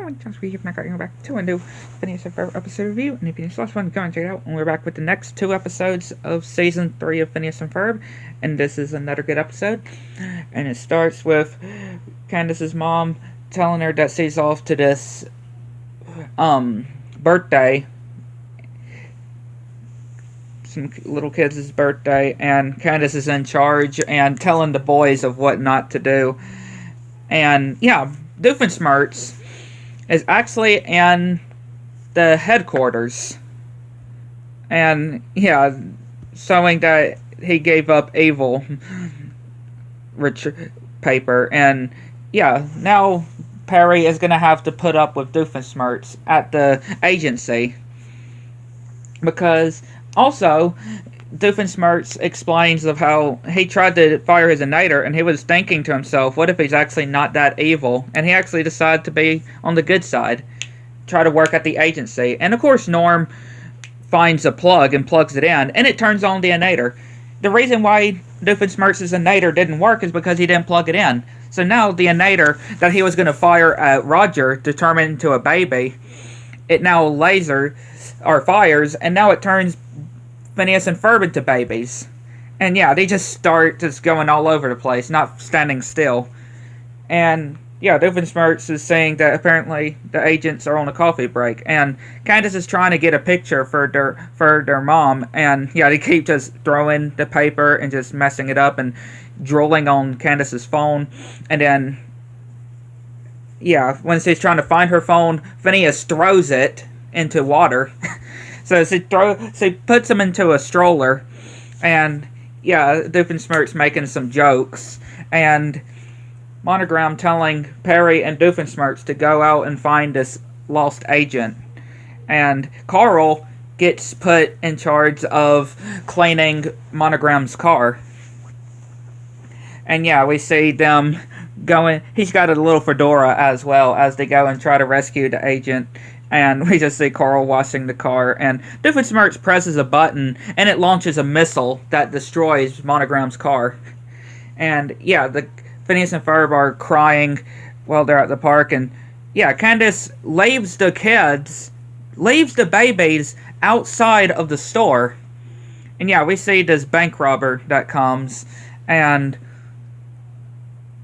Hello, Josh, we have now got you back to a new Phineas and Ferb episode review, and if you missed the last one, go and check it out. And we're back with the next two episodes of Season 3 of Phineas and Ferb, and this is another good episode. And it starts with Candace's mom telling her that she's off to this, birthday, some little kids' birthday, and Candace is in charge and telling the boys of what not to do. And, yeah, Doofenshmirtz is actually in the headquarters. And, yeah, showing that he gave up evil rich paper. And, yeah, now Perry is going to have to put up with Doofenshmirtz at the agency. Because, also, Doofenshmirtz explains of how he tried to fire his inator, and he was thinking to himself, what if he's actually not that evil? And he actually decided to be on the good side, try to work at the agency. And of course Norm finds a plug and plugs it in, and it turns on the inator. The reason why Doofenshmirtz's inator didn't work is because he didn't plug it in. So now the inator that he was going to fire at Roger to turn into a baby, it now fires, and now it turns Phineas and Ferb into babies. And yeah, they just start just going all over the place, not standing still. And yeah, Doofenshmirtz is saying that apparently the agents are on a coffee break, and Candace is trying to get a picture for their mom, and yeah, they keep just throwing the paper and just messing it up and drooling on Candace's phone. And then yeah, when she's trying to find her phone, Phineas throws it into water. So she puts him into a stroller, and yeah, Doofenshmirtz making some jokes, and Monogram telling Perry and Doofenshmirtz to go out and find this lost agent, and Carl gets put in charge of cleaning Monogram's car. And yeah, we see them going. He's got a little fedora as well as they go and try to rescue the agent. And we just see Carl washing the car, and Doofenshmirtz presses a button, and it launches a missile that destroys Monogram's car. And yeah, the Phineas and Ferb are crying while they're at the park, and yeah, Candace leaves the babies outside of the store. And yeah, we see this bank robber that comes, and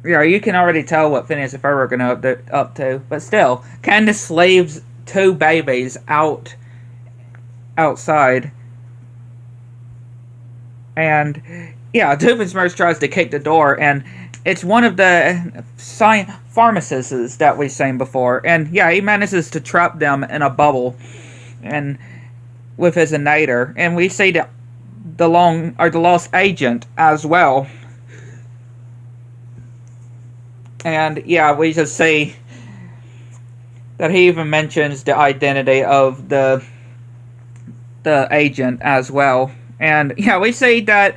yeah, you can already tell what Phineas and Ferb are going to up to, but still, Candace leaves two babies outside, and yeah, Doofenshmirtz tries to kick the door, and it's one of the pharmacists that we've seen before, and yeah, he manages to trap them in a bubble, and with his inator, and we see the lost agent as well, and yeah, we just see that he even mentions the identity of the agent as well. And yeah, we see that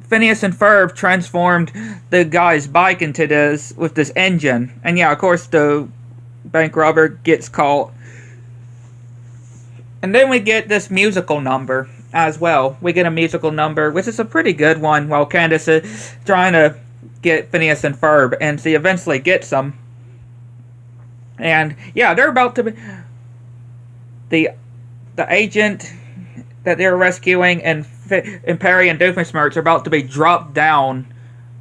Phineas and Ferb transformed the guy's bike into this with this engine. And yeah, of course the bank robber gets caught. And then we get this musical number as well. We get a musical number, which is a pretty good one, while Candace is trying to get Phineas and Ferb, and she eventually gets them. And yeah, they're about to be the agent that they're rescuing, and Perry and Doofenshmirtz are about to be dropped down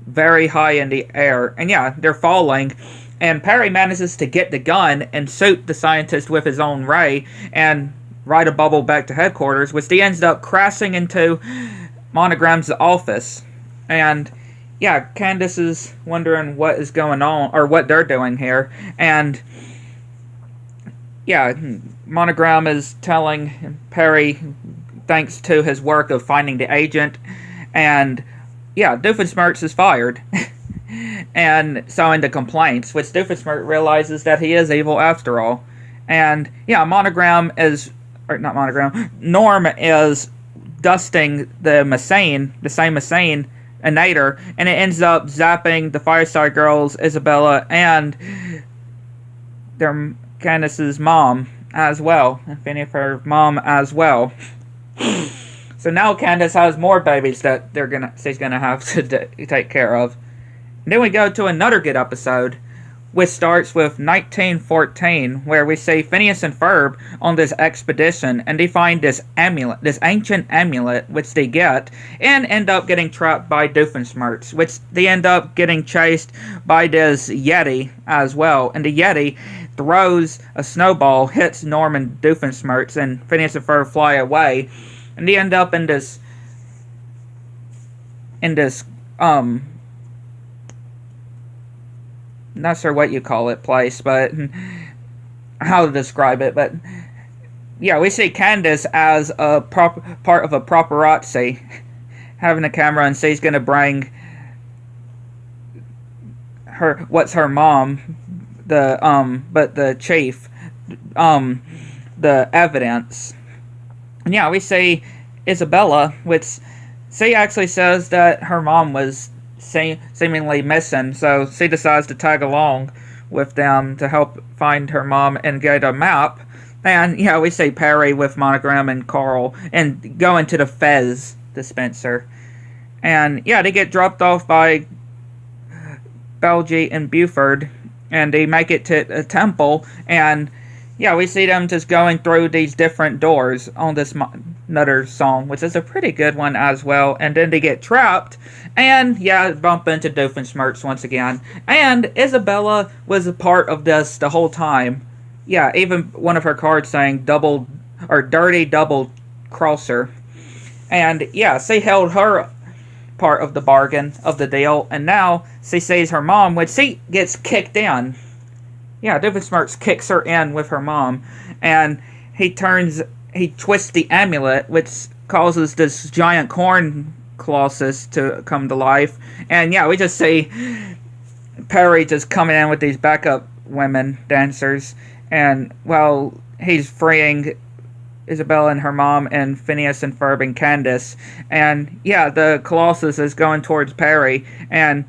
very high in the air. And yeah, they're falling, and Perry manages to get the gun and shoot the scientist with his own ray and ride a bubble back to headquarters, which he ends up crashing into Monogram's office. And yeah, Candace is wondering what is going on, or what they're doing here. And yeah, Monogram is telling Perry thanks to his work of finding the agent. And yeah, Doofenshmirtz is fired. And showing the complaints, which Doofenshmirtz realizes that he is evil after all. And yeah, Norm is dusting the same machine inator, and it ends up zapping the Fireside Girls, Isabella, and their Candace's mom as well, and Phineas and her mom as well. So now Candace has more babies that she's gonna have to take care of. And then we go to another good episode, which starts with 1914, where we see Phineas and Ferb on this expedition, and they find this amulet, this ancient amulet, which they get, and end up getting trapped by Doofenshmirtz, which they end up getting chased by this Yeti as well, and the Yeti throws a snowball, hits Norman Doofenshmirtz, and Phineas and Ferb fly away, and they end up in this not sure what you call it place, but how to describe it, but yeah, we see Candace as a part of a paparazzi having a camera, and she's gonna bring her mom, the chief, the evidence. And yeah, we see Isabella, which she actually says that her mom was seemingly missing, so she decides to tag along with them to help find her mom and get a map. And yeah, we see Perry with Monogram and Carl and go into the Fez dispenser. And yeah, they get dropped off by Baljeet and Buford, and they make it to a temple, and yeah, we see them just going through these different doors on this another song, which is a pretty good one as well. And then they get trapped, and yeah, bump into Doofenshmirtz once again. And Isabella was a part of this the whole time. Yeah, even one of her cards saying dirty double crosser. And yeah, she held her part of the bargain of the deal, and now she sees her mom, which she gets kicked in. Yeah, Doofenshmirtz kicks her in with her mom, and he twists the amulet, which causes this giant corn colossus to come to life. And yeah, we just see Perry just coming in with these backup women dancers, and well, he's freeing Isabella and her mom, and Phineas and Ferb and Candace. And yeah, the colossus is going towards Perry, and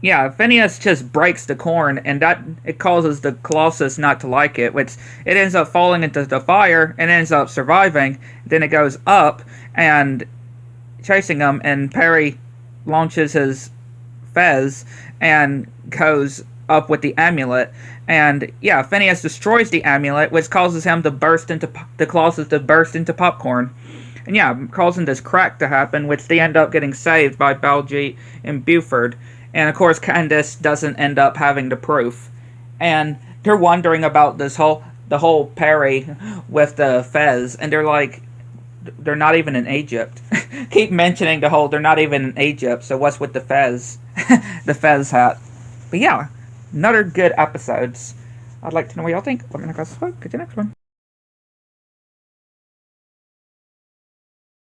yeah, Phineas just breaks the corn, and it causes the Colossus not to like it, which it ends up falling into the fire and ends up surviving. Then it goes up and chasing them, and Perry launches his fez and goes up with the amulet. And yeah, Phineas destroys the amulet, which causes him to the Colossus to burst into popcorn. And yeah, causing this crack to happen, which they end up getting saved by Baljeet and Buford. And of course, Candace doesn't end up having the proof. And they're wondering about the whole Perry with the fez, and they're like, they're not even in Egypt. Keep mentioning they're not even in Egypt, so what's with the fez? The fez hat. But yeah, another good episodes. I'd like to know what y'all think. Let me know. Catch you next one.